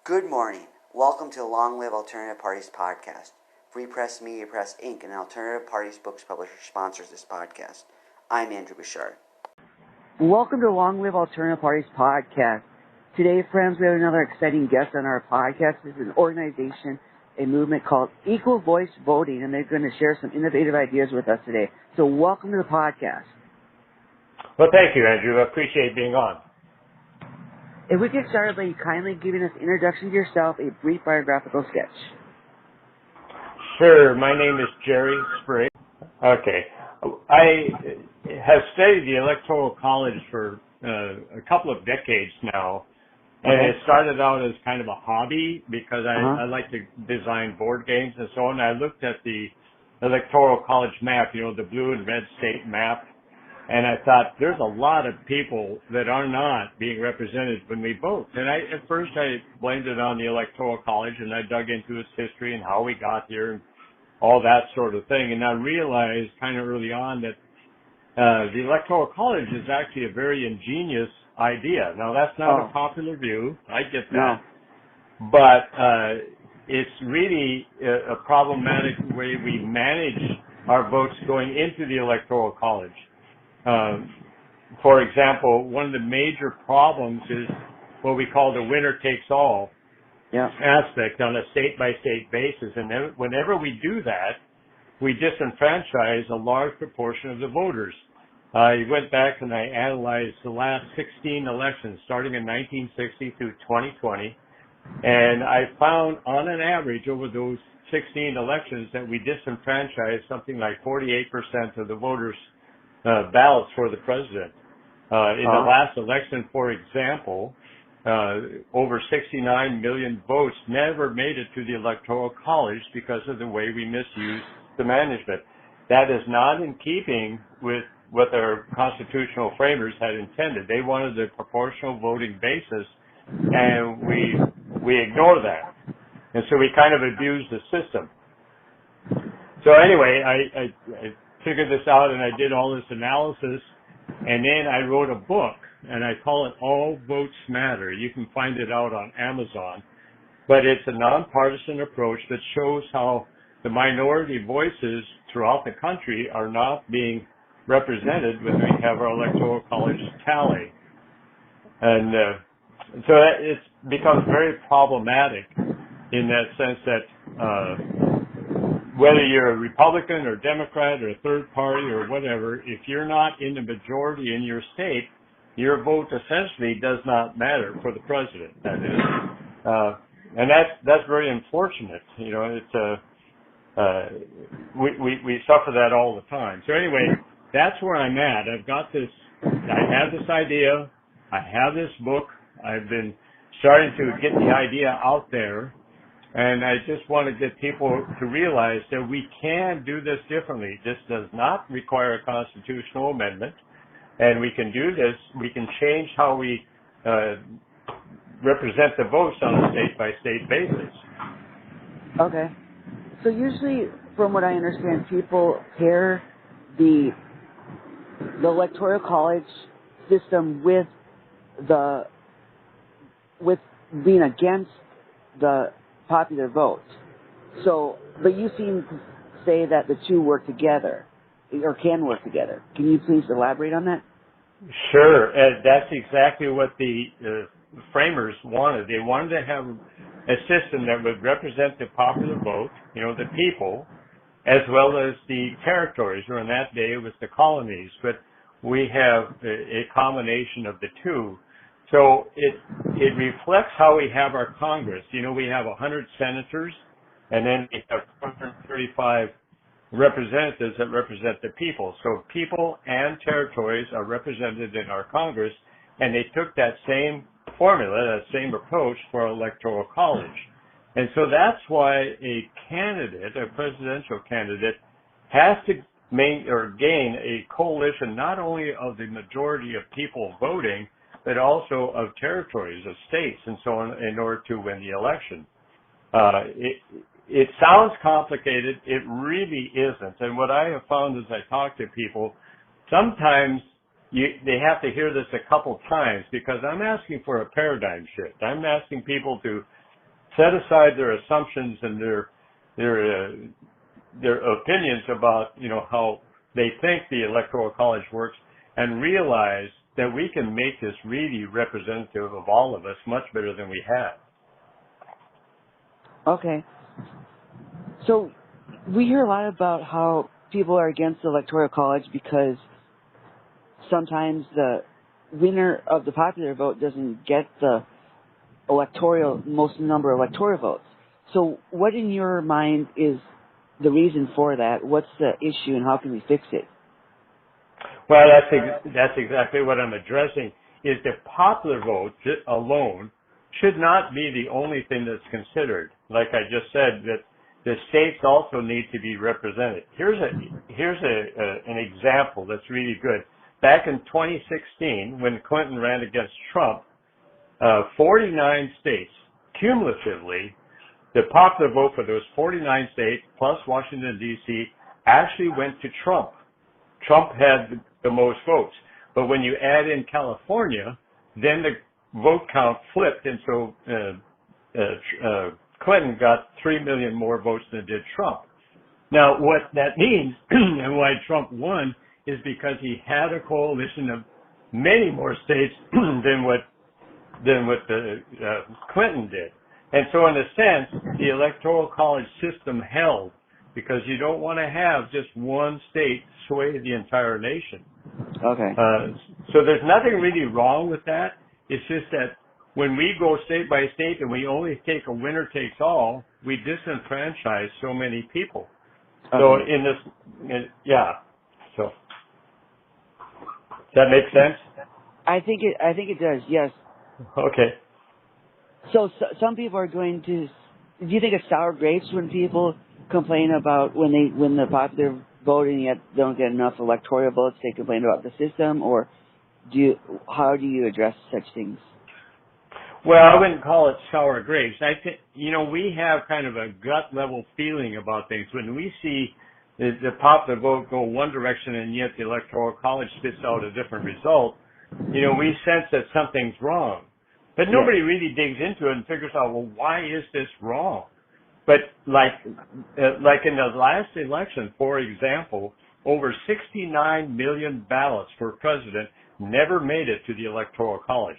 Good morning. Welcome to the Long Live Alternative Parties podcast. Free Press Media Press Inc., an alternative parties books publisher, sponsors this podcast. I'm Andrew Bouchard. Welcome to Long Live Alternative Parties podcast. Today, friends, we have another exciting guest on our podcast. This is an organization, a movement called Equal Voice Voting, and they're going to share some innovative ideas with us today. So welcome to the podcast. Well, thank you, Andrew. I appreciate being on. If we get started by you kindly giving us an introduction to yourself, a brief biographical sketch. Sure. My name is Jerry Spriggs. Okay. I have studied the Electoral College for a couple of decades now, and it started out as kind of a hobby because I like to design board games and so on. I looked at the Electoral College map, the blue and red state map, and I thought, there's a lot of people that are not being represented when we vote. And at first I blamed it on the Electoral College, and I dug into its history and how we got here and all that sort of thing. And I realized kind of early on that the Electoral College is actually a very ingenious idea. Now, that's not a popular view. I get that. No. But it's really a problematic way we manage our votes going into the Electoral College. For example, one of the major problems is what we call the winner takes all aspect on a state-by-state basis. And whenever we do that, we disenfranchise a large proportion of the voters. I went back and I analyzed the last 16 elections, starting in 1960 through 2020, and I found on an average over those 16 elections that we disenfranchised something like 48% of the voters' ballots for the president. In the last election, for example, over 69 million votes never made it to the Electoral College because of the way we misused the management. That is not in keeping with what our constitutional framers had intended. They wanted a proportional voting basis, and we ignore that. And so we kind of abused the system. So anyway, I figured this out, and I did all this analysis, and then I wrote a book, and I call it All Votes Matter. You can find it out on Amazon, but it's a nonpartisan approach that shows how the minority voices throughout the country are not being represented when we have our Electoral College tally. And so it becomes very problematic in that sense that whether you're a Republican or Democrat or a third party or whatever, if you're not in the majority in your state, your vote essentially does not matter for the president. That is, and that's very unfortunate. It's we suffer that all the time. So anyway, that's where I'm at. I've got this. I have this idea. I have this book. I've been starting to get the idea out there. And I just want to get people to realize that we can do this differently. This does not require a constitutional amendment. And we can do this. We can change how we represent the votes on a state-by-state basis. Okay. So usually, from what I understand, people pair the Electoral College system with being against the popular vote. So, but you seem to say that the two work together, or can work together. Can you please elaborate on that? Sure. That's exactly what the framers wanted. They wanted to have a system that would represent the popular vote, the people, as well as the territories, or in that day it was the colonies. But we have a combination of the two. So it reflects how we have our Congress. We have 100 senators, and then we have 135 representatives that represent the people. So people and territories are represented in our Congress, and they took that same formula, that same approach for our Electoral College. And so that's why a candidate, a presidential candidate, has to gain a coalition not only of the majority of people voting, but also of territories, of states, and so on, in order to win the election. It sounds complicated. It really isn't. And what I have found as I talk to people, sometimes they have to hear this a couple times because I'm asking for a paradigm shift. I'm asking people to set aside their assumptions and their opinions about, how they think the Electoral College works, and realize that we can make this really representative of all of us much better than we have. Okay. So we hear a lot about how people are against the Electoral College because sometimes the winner of the popular vote doesn't get the most number of electoral votes. So what in your mind is the reason for that? What's the issue and how can we fix it? Well, that's exactly what I'm addressing, is the popular vote alone should not be the only thing that's considered. Like I just said, that the states also need to be represented. Here's an example that's really good. Back in 2016, when Clinton ran against Trump, 49 states, cumulatively, the popular vote for those 49 states, plus Washington, D.C., actually went to Trump. Trump had the most votes. But when you add in California, then the vote count flipped, and so Clinton got 3 million more votes than did Trump. Now, what that means and why Trump won is because he had a coalition of many more states than what Clinton did. And so in a sense, the Electoral College system held, because you don't want to have just one state sway the entire nation. Okay. So there's nothing really wrong with that. It's just that when we go state by state and we only take a winner takes all, we disenfranchise so many people. Okay. So So does that make sense? I think it does. Yes. Okay. So some people are going to. Do you think it's sour grapes when people complain about when they win the popular vote and yet don't get enough electoral votes? They complain about the system, or how do you address such things? Well, I wouldn't call it sour grapes. I think we have kind of a gut level feeling about things when we see the popular vote go one direction and yet the Electoral College spits out a different result. We sense that something's wrong. But nobody really digs into it and figures out, well, why is this wrong? But like in the last election, for example, over 69 million ballots for president never made it to the Electoral College.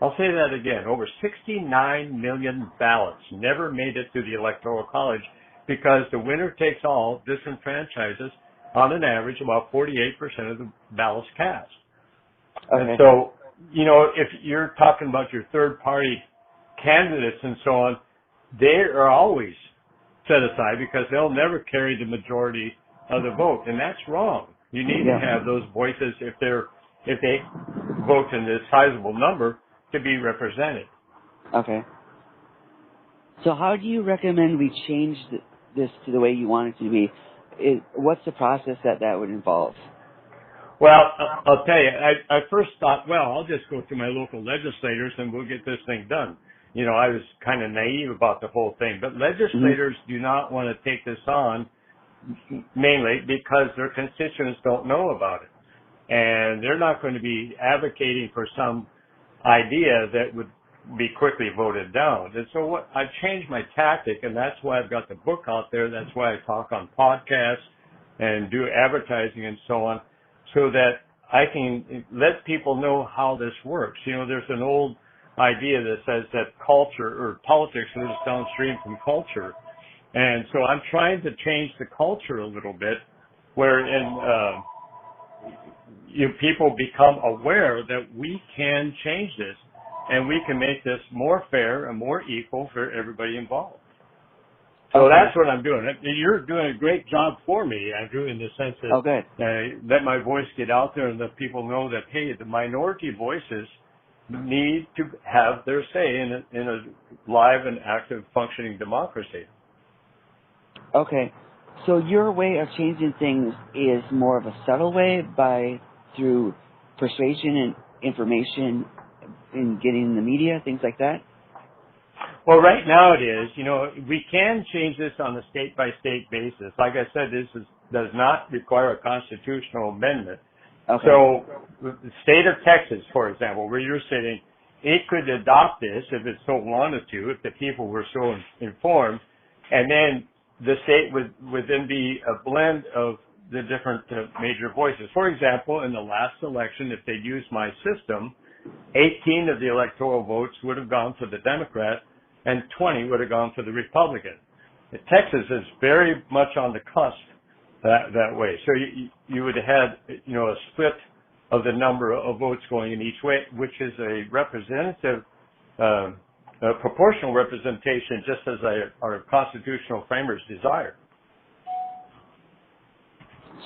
I'll say that again. Over 69 million ballots never made it to the Electoral College because the winner takes all disenfranchises, on an average, about 48% of the ballots cast. Okay. And so, if you're talking about your third-party candidates and so on, they are always set aside because they'll never carry the majority of the vote, and that's wrong. You need to have those voices, if they vote in this sizable number, to be represented. Okay. So how do you recommend we change this to the way you want it to be? What's the process that would involve? Well, I'll tell you, I first thought, well, I'll just go to my local legislators and we'll get this thing done. I was kind of naive about the whole thing, but legislators do not want to take this on mainly because their constituents don't know about it. And they're not going to be advocating for some idea that would be quickly voted down. And so I've changed my tactic, and that's why I've got the book out there. That's why I talk on podcasts and do advertising and so on, so that I can let people know how this works. There's an old idea that says that culture or politics lives downstream from culture. And so I'm trying to change the culture a little bit wherein people become aware that we can change this and we can make this more fair and more equal for everybody involved. So that's what I'm doing. You're doing a great job for me, Andrew, in the sense that let my voice get out there and let people know that, hey, the minority voices need to have their say in a live and active functioning democracy. Okay. So your way of changing things is more of a subtle way through persuasion and information in getting the media, things like that? Well, right now it is. We can change this on a state-by-state basis. Like I said, does not require a constitutional amendment. Okay. So the state of Texas, for example, where you're sitting, it could adopt this if it so wanted to, if the people were so informed, and then the state would then be a blend of the different major voices. For example, in the last election, if they'd used my system, 18 of the electoral votes would have gone to the Democrat and 20 would have gone to the Republican. Texas is very much on the cusp that way. So you would have had, a split of the number of votes going in each way, which is a representative, a proportional representation, just as our constitutional framers desire.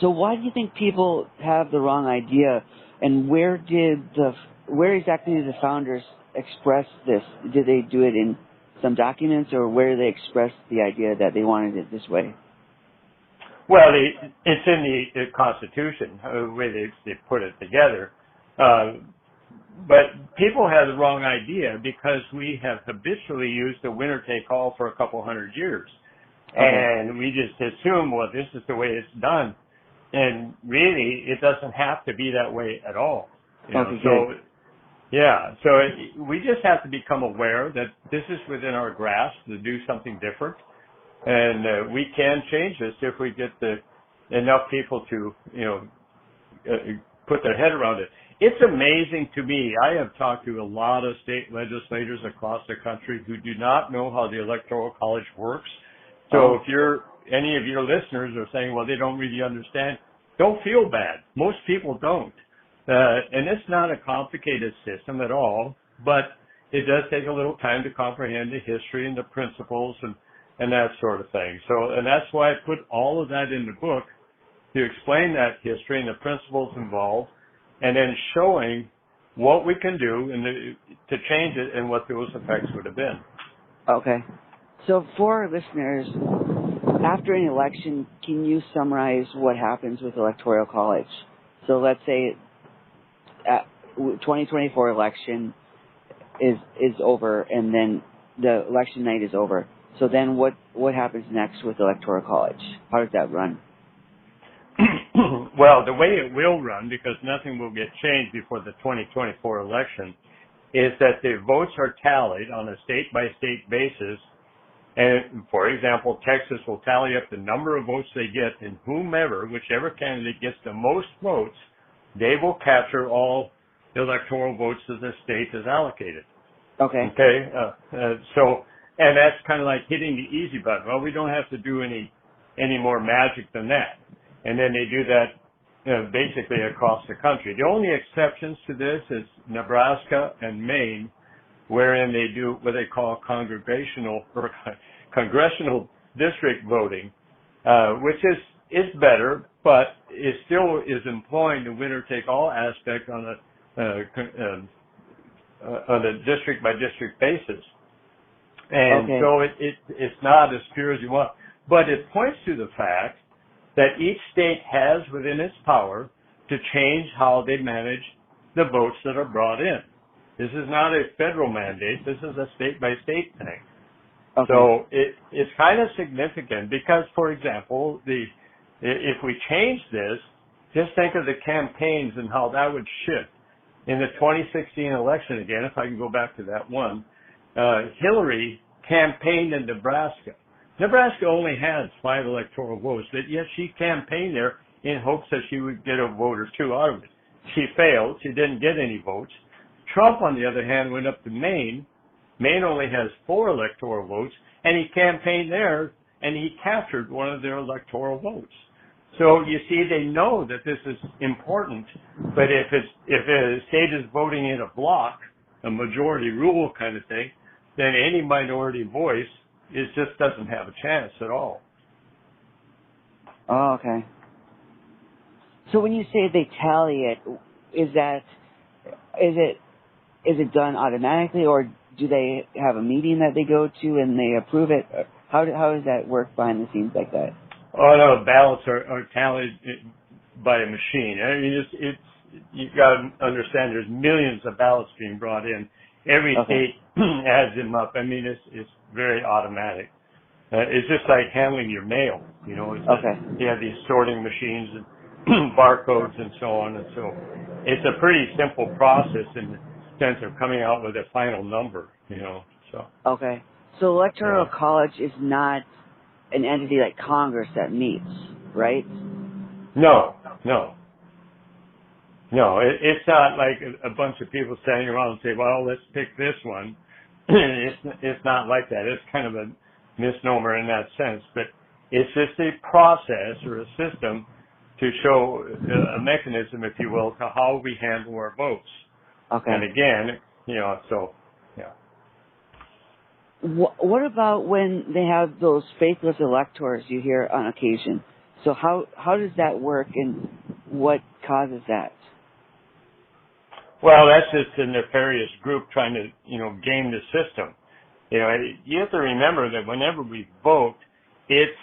So why do you think people have the wrong idea, and where exactly did the founders express this? Did they do it in some documents, or where did they express the idea that they wanted it this way? Well, it's in the Constitution, the way they put it together. But people have the wrong idea because we have habitually used the winner-take-all for a couple hundred years. Okay. And we just assume, well, this is the way it's done. And really, it doesn't have to be that way at all. Okay, so, yeah. So we just have to become aware that this is within our grasp to do something different. And we can change this if we get enough people to, put their head around it. It's amazing to me. I have talked to a lot of state legislators across the country who do not know how the Electoral College works. So if any of your listeners are saying, well, they don't really understand, don't feel bad. Most people don't. And it's not a complicated system at all, but it does take a little time to comprehend the history and the principles and that sort of thing. And that's why I put all of that in the book, to explain that history and the principles involved, and then showing what we can do to change it and what those effects would have been. Okay. So for our listeners, after an election, can you summarize what happens with Electoral College? So let's say 2024 election is over, and then the election night is over. So then what happens next with Electoral College? How does that run? Well, the way it will run, because nothing will get changed before the 2024 election, is that the votes are tallied on a state-by-state basis. And, for example, Texas will tally up the number of votes they get, and whichever candidate gets the most votes, they will capture all the electoral votes that the state has allocated. Okay. Okay? And that's kind of like hitting the easy button. Well, we don't have to do any more magic than that. And then they do that basically across the country. The only exceptions to this is Nebraska and Maine, wherein they do what they call congressional district voting, which is better, but it still is employing the winner-take-all aspect on a district-by-district basis. And so it's not as pure as you want. But it points to the fact that each state has within its power to change how they manage the votes that are brought in. This is not a federal mandate. This is a state-by-state thing. Okay. So it's kind of significant because, for example, if we change this, just think of the campaigns and how that would shift. In the 2016 election, again, if I can go back to that one, Hillary campaigned in Nebraska. Nebraska only has 5 electoral votes, but yet she campaigned there in hopes that she would get a vote or two out of it. She failed. She didn't get any votes. Trump, on the other hand, went up to Maine. Maine only has 4 electoral votes, and he campaigned there, and he captured one of their electoral votes. So you see, they know that this is important, but if a state is voting in a block, a majority rule kind of thing, then any minority voice just doesn't have a chance at all. Oh, okay. So when you say they tally it, is it done automatically, or do they have a meeting that they go to and they approve it? How does that work behind the scenes like that? Oh no, ballots are tallied by a machine. I mean, you got to understand. There's millions of ballots being brought in. Every state adds them up. I mean, it's very automatic. It's just like handling your mail. You know, you have these sorting machines and barcodes and so on, and so it's a pretty simple process. And sense of coming out with a final number, so. Okay. So Electoral College is not an entity like Congress that meets, right? No. It's not like a bunch of people standing around and say, well, let's pick this one. It's not like that. It's kind of a misnomer in that sense, but it's just a process or a system to show a mechanism, if you will, to how we handle our votes. Okay. And again, so, yeah. What about when they have those faithless electors you hear on occasion? So how does that work, and what causes that? Well, that's just a nefarious group trying to, game the system. You have to remember that whenever we vote, it's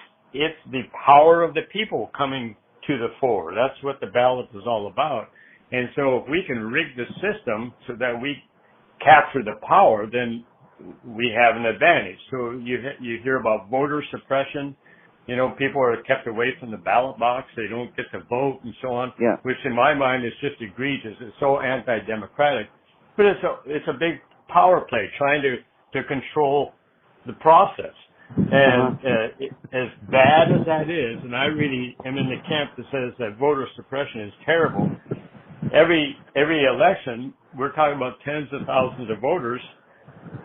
the power of the people coming to the fore. That's what the ballot is all about. And so if we can rig the system so that we capture the power, then we have an advantage. So you hear about voter suppression. People are kept away from the ballot box. They don't get to vote and so on, which in my mind is just egregious. It's so anti-democratic. But it's a big power play trying to control the process. And as bad as that is, and I really am in the camp that says that voter suppression is terrible, every election, we're talking about tens of thousands of voters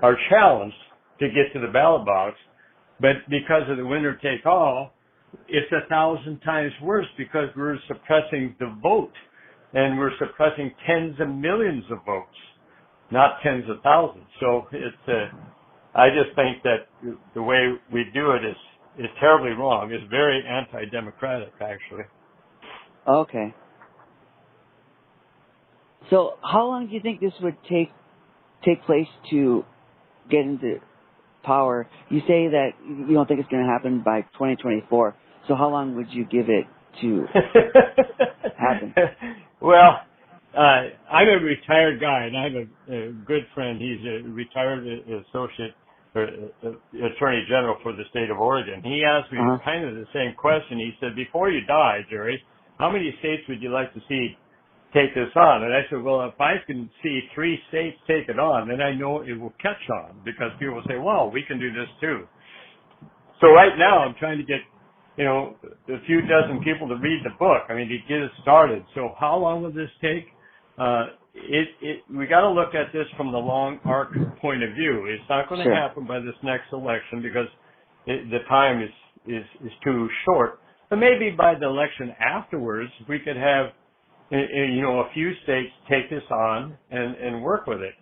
are challenged to get to the ballot box. But because of the winner take all, it's 1,000 times worse because we're suppressing the vote, and we're suppressing tens of millions of votes, not tens of thousands. So I just think that the way we do it is terribly wrong. It's very anti-democratic, actually. Okay. So how long do you think this would take place to get into power? You say that you don't think it's going to happen by 2024. So how long would you give it to happen? Well, I'm a retired guy, and I have a good friend. He's a retired associate or attorney general for the state of Oregon. He asked me kind of the same question. He said, before you die, Jerry, how many states would you like to see take this on? And I said, well, if I can see 3 states take it on, then I know it will catch on, because people will say, well, we can do this too. So right now I'm trying to get, a few dozen people to read the book. I mean, to get it started. So how long will this take? We got to look at this from the long arc point of view. It's not going to happen by this next election, because the time is too short. But maybe by the election afterwards, we could have a few states take this on and work with it.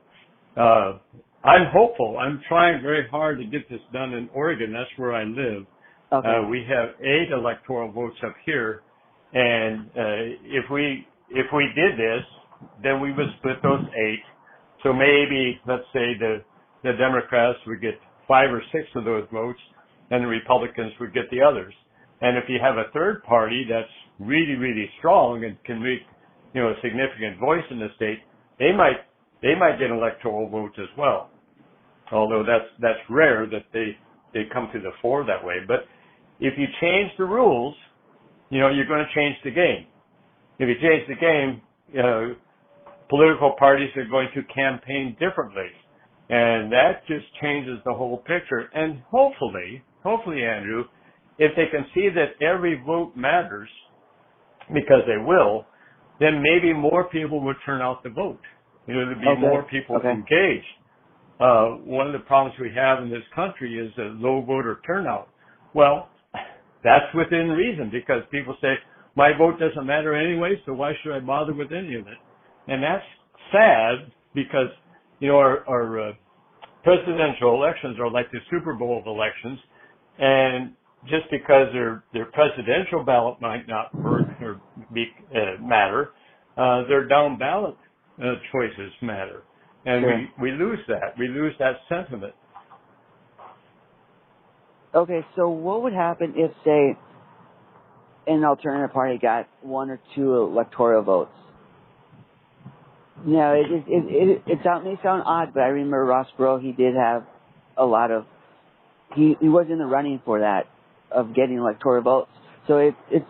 I'm hopeful. I'm trying very hard to get this done in Oregon. That's where I live. Okay. We have 8 electoral votes up here, and if we did this, then we would split those 8. So maybe, let's say, the Democrats would get 5 or 6 of those votes, and the Republicans would get the others. And if you have a third party that's really, really strong and can make, a significant voice in the state, they might get electoral votes as well. Although that's rare that they come to the fore that way. But if you change the rules, you're going to change the game. If you change the game, political parties are going to campaign differently. And that just changes the whole picture. And hopefully, Andrew, if they can see that every vote matters, because they will, then maybe more people would turn out to vote. There'd be more people engaged. One of the problems we have in this country is a low voter turnout. Well, that's within reason, because people say, my vote doesn't matter anyway, so why should I bother with any of it? And that's sad, because, our presidential elections are like the Super Bowl of elections, and just because their presidential ballot might not work or matter, their down ballot choices matter. And we lose that. We lose that sentiment. Okay, so what would happen if, say, an alternative party got 1 or 2 electoral votes? Now, it may sound odd, but I remember Ross Perot, he did have a lot of, he was in the running for that, of getting electoral votes. So it's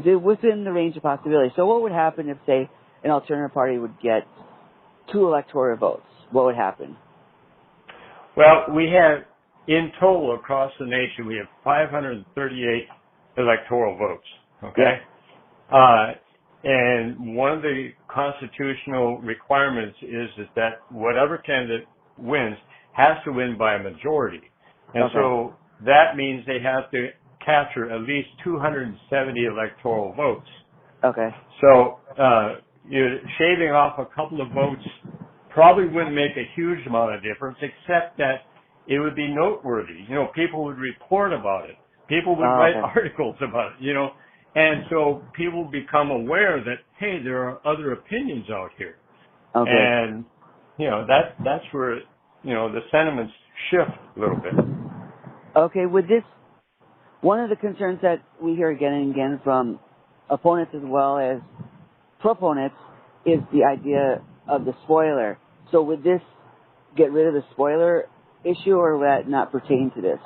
within the range of possibility. So what would happen if, say, an alternative party would get 2 electoral votes, what would happen? Well, we have, in total across the nation, we have 538 electoral votes, okay? Yeah. And one of the constitutional requirements is that whatever candidate wins has to win by a majority. And so that means they have to capture at least 270 electoral votes. Okay. So shaving off a couple of votes probably wouldn't make a huge amount of difference, except that it would be noteworthy. You know, people would report about it. People would write articles about it, you know. And so people become aware that, hey, there are other opinions out here. Okay. And, you know, that's where, you know, the sentiments shift a little bit. Okay, with this, one of the concerns that we hear again and again from opponents as well as proponents is the idea of the spoiler. So would this get rid of the spoiler issue, or would that not pertain to this?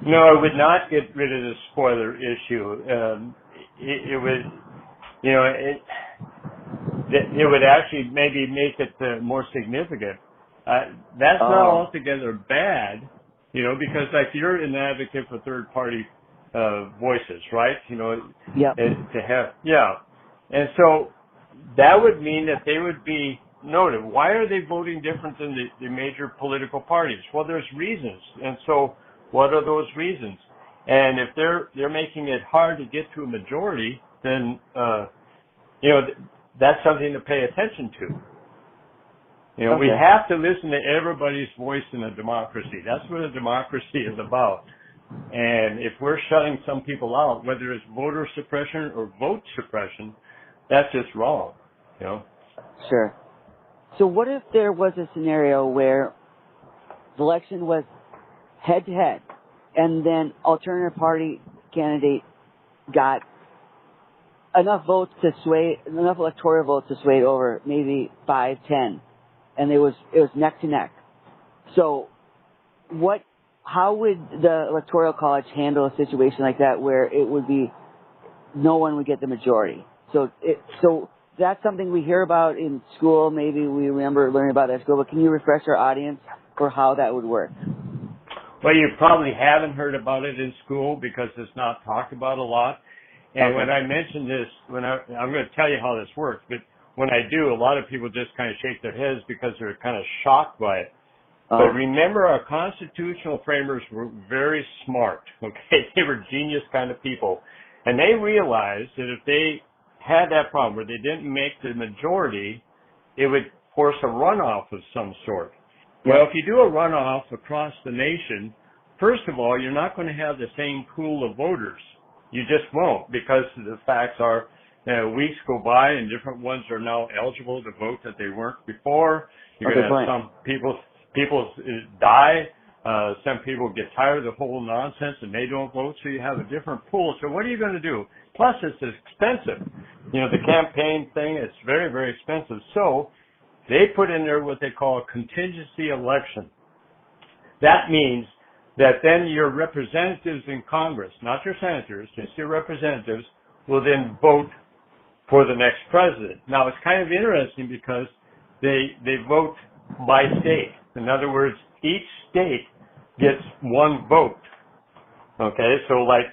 No, it would not get rid of the spoiler issue. It would, you know, it would actually maybe make it more significant. That's not altogether bad, you know, because like you're an advocate for third party voices, right? You know, to have, and so that would mean that they would be noted. Why are they voting different than the major political parties? Well, there's reasons, and so what are those reasons? And if they're making it hard to get to a majority, then you know, that's something to pay attention to. You know, we have to listen to everybody's voice in a democracy. That's what a democracy is about. And if we're shutting some people out, whether it's voter suppression or vote suppression, that's just wrong, you know? Sure. So what if there was a scenario where the election was head-to-head, and then alternative party candidate got enough electoral votes to sway it over, maybe 5-10, and it was neck to neck. So how would the Electoral College handle a situation like that where it would be no one would get the majority? So that's something we hear about in school. Maybe we remember learning about that at school, but can you refresh our audience for how that would work? Well, you probably haven't heard about it in school because it's not talked about a lot. And when I mention this, I'm going to tell you how this works, but when I do, a lot of people just kind of shake their heads because they're kind of shocked by it. But remember, our constitutional framers were very smart, okay? They were genius kind of people. And they realized that if they had that problem where they didn't make the majority, it would force a runoff of some sort. Well, if you do a runoff across the nation, first of all, you're not going to have the same pool of voters. You just won't, because the facts are weeks go by and different ones are now eligible to vote that they weren't before. You're going to have some people die. Some people get tired of the whole nonsense and they don't vote, so you have a different pool. So what are you going to do? Plus, it's expensive. You know, the campaign thing, it's very, very expensive. So they put in there what they call a contingency election. That means that then your representatives in Congress, not your senators, just your representatives, will then vote for the next president. Now, it's kind of interesting because they vote by state. In other words, each state gets one vote. Okay, so like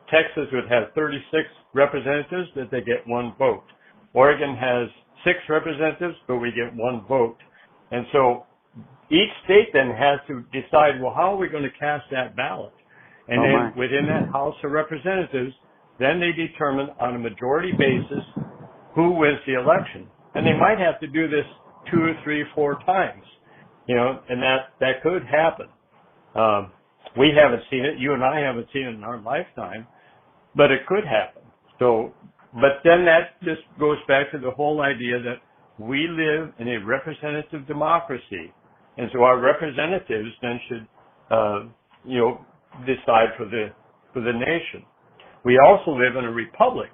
Texas would have 36 representatives that they get one vote. Oregon has 6 representatives, but we get one vote. And so each state then has to decide, well, how are we going to cast that ballot? And then within that House of Representatives, then they determine on a majority basis who wins the election. And they might have to do this 2, 3, 4 times, you know, and that could happen. We haven't seen it. You and I haven't seen it in our lifetime, but it could happen. So, but then that just goes back to the whole idea that we live in a representative democracy. And so our representatives then should, you know, decide for the nation. We also live in a republic,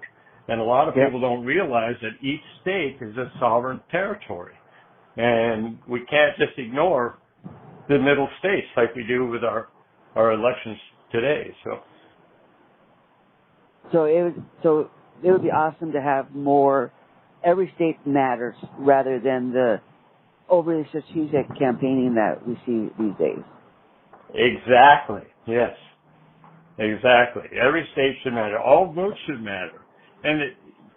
and a lot of people don't realize that each state is a sovereign territory. And we can't just ignore the middle states like we do with our elections today. So it would be awesome to have more every state matters rather than the overly strategic campaigning that we see these days. Exactly. Yes. Exactly. Every state should matter. All votes should matter. And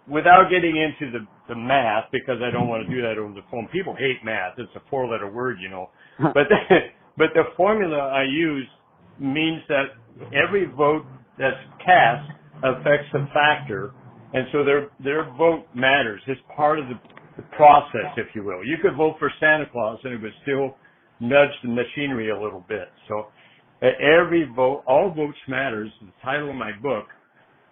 without getting into the math, because I don't want to do that over the phone. People hate math. It's a 4-letter word, you know. But the formula I use means that every vote that's cast affects a factor, and so their vote matters. It's part of the process, if you will. You could vote for Santa Claus, and it would still nudge the machinery a little bit. So every vote, all votes matters. The title of my book,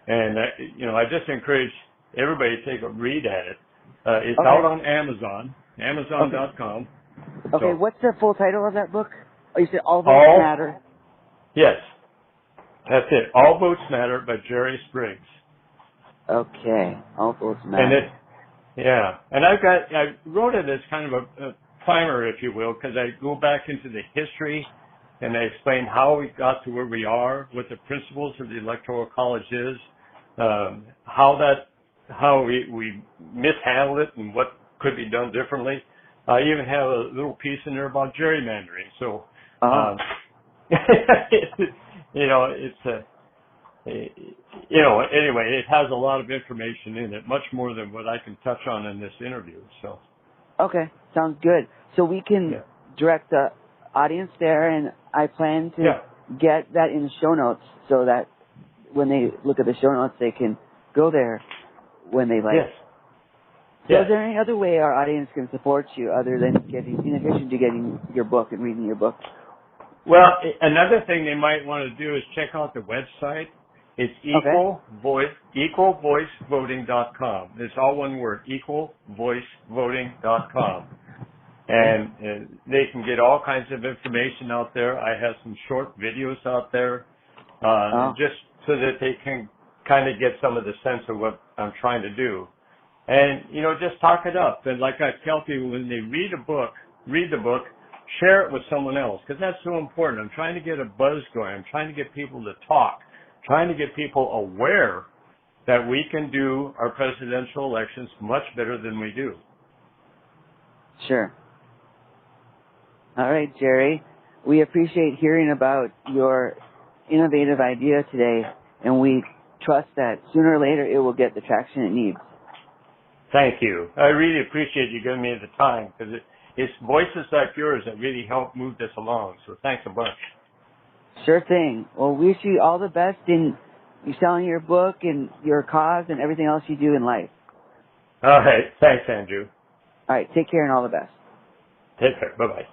and I just encourage everybody to take a read at it. It's out on Amazon, Amazon.com. Okay, So, what's the full title of that book? Oh, you said All Votes Matter? Yes, that's it. All Votes Matter by Jerry Spriggs. Okay, All Votes Matter. And I wrote it as kind of a primer, if you will, because I go back into the history and I explain how we got to where we are, what the principles of the Electoral College is, how we mishandled it and what could be done differently. I even have a little piece in there about gerrymandering. So, anyway, it has a lot of information in it, much more than what I can touch on in this interview. So. Okay, sounds good. So we can direct the audience there, and I plan to get that in the show notes so that when they look at the show notes, they can go there when they like. Yes. So is there any other way our audience can support you other than in addition to getting your book and reading your book? Well, another thing they might want to do is check out the website. It's equalvoicevoting.com. It's all one word, equalvoicevoting.com. And they can get all kinds of information out there. I have some short videos out there, just so that they can kind of get some of the sense of what I'm trying to do. And, just talk it up. And like I tell people, when they read the book, share it with someone else, because that's so important. I'm trying to get a buzz going. I'm trying to get people to talk, trying to get people aware that we can do our presidential elections much better than we do. Sure. All right, Jerry. We appreciate hearing about your innovative idea today, and we trust that sooner or later it will get the traction it needs. Thank you. I really appreciate you giving me the time, because it's voices like yours that really help move this along. So thanks a bunch. Sure thing. Well, we wish you all the best in you selling your book and your cause and everything else you do in life. All right. Thanks, Andrew. All right. Take care and all the best. Take care. Bye-bye.